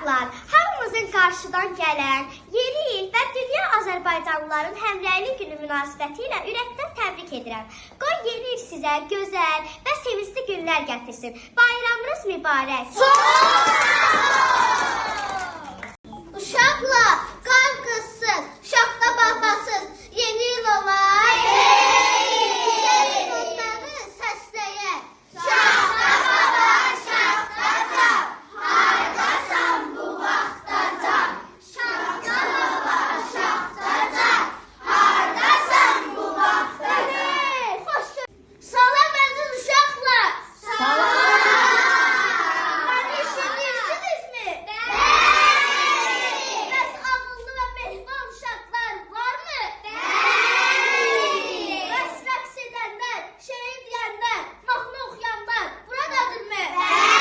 Uşaqlar, hamımızın qarşıdan gələn yeni il və dünya Azərbaycanlıların həmrəylik günü münasibəti ilə ürəkdən təbrik edirəm. Qoy yeni il sizə gözəl və sevincli günlər gətirsin. Bayramınız mübarək. Uşaqlar, qan qızsın, şaxta babasız, yeni il olar. Onları səsləyək. Şaxta baba, şaxta can, hardasan bu vaxta can. Şaxta baba, şaxta can, hardasan bu vaxta can. Salam əziz uşaqlar. Salam. Məni eşidirsinizmi? Bəli. Bəs ağıllı və mehriban uşaqlar varmı? Bəli. Bəs rəqs edənlər, şeir deyənlər, mahnı oxuyanlar buradadırmı? Bəli.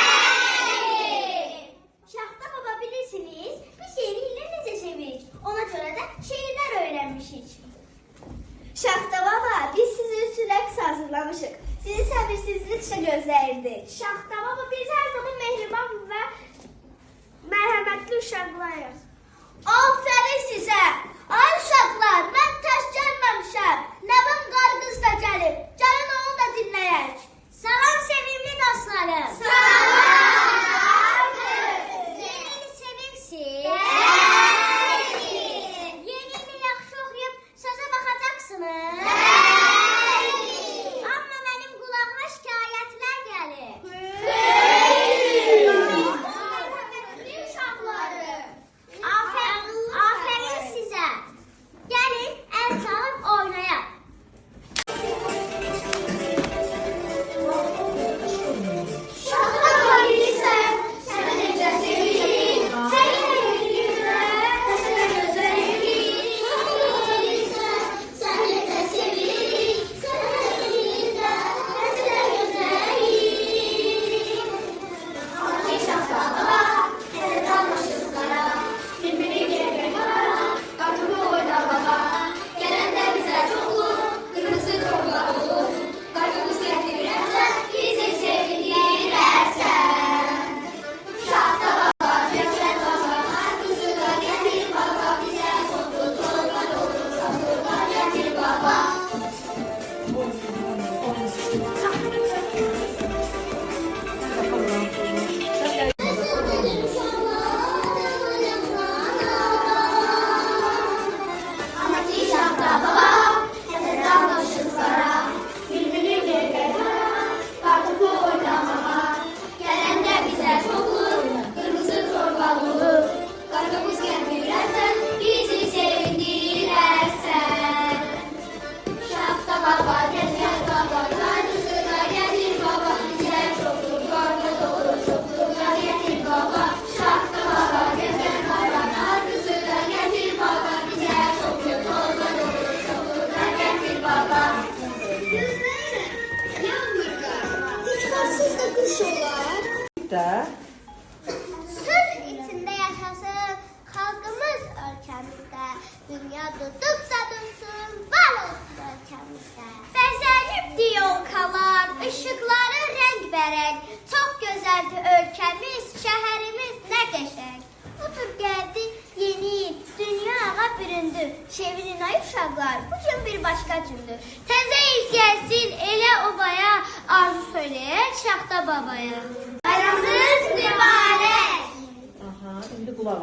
Şaxta baba bilirsiniz, biz yeni illə necə sevirik? Ona görə də şeirlər öyrənmişik. Şaxta baba, biz sizin üçün rəqs hazırlamışıq. Sizi səbirsizliklə gözləyirdik. Şaxta baba, biz hər zaman mehriban və mərhəmətli uşaqlarıq. Aferin sizə! Ay uşaqlar, mən tək gəlməmişəm. Nəvəm qarqız da gəlib. Gəlin onu da dinləyək. Salam sevimli dostlarım. Salam. Yeni ili sevirsiniz? Bəli. Yeni ili yaxşı oxuyub sözə baxacaqsınız? Bəli. Amma mənim qulağıma şikayətlər gəlir. Mərhəmətli uşaqlarım. Aferin sizə. Gəlin əl çalıb oynayaq. Şaxta bilirsən, sən necə sevirik, sən sevirik, sən gözəlik. Şaxta bilirsən, sən necə sevirik, sən sevirik, sən gözəlik. Ay şaxta baba, sən danışır qara, bir-biri gəlir qara, qartıqlı oyna baba. Gələndə bizə çoxlu, qırmızı torba olur, qartımız gətirirsən, bizi sevindirərsən. Şaxta baba, gözəl baba, qartuzu da gətir baba, bizə çoxlu torba olur, çoxlu da gətir baba. Ama ki şaxta baba, həsədən başlıqlara, bir-biri gəlir qara, qartıqlı oyna baba. Gələndə bizə çoxlu, qırmızı torbalı olur, qartımız gətirirsən, bizi sevindirərsən. Şaxta baba, gətir baba, qartısı da gətir baba, bizə çoxlu torba olur, çoxlu da gətir baba. Şaxta baba, gətir baba, qartısı da gətir baba, bizə çoxlu torba olur, çoxlu da gətir baba. Gözlərim, yanmır qarma, ixlasız da qış olar. Sülh içində yaşasın xalqımız ölkəmizdə, dünya tutubsa dursun, var olsun ölkəmizdə. Bəzənibdi yolkalar, ışıqları rəngbərəng, çox gözəldir ölkəmiz, şəhərimiz nə qəşəng. Otur gəldi yeni il, dünya ağa büründü. Çevirin ay uşaqlar, bu gün bir başqa gündür. Təzə il gəlsin elə obaya, arzu söyləyək şaxta babaya. Bayramınız mübarək. Aha, indi qulaq.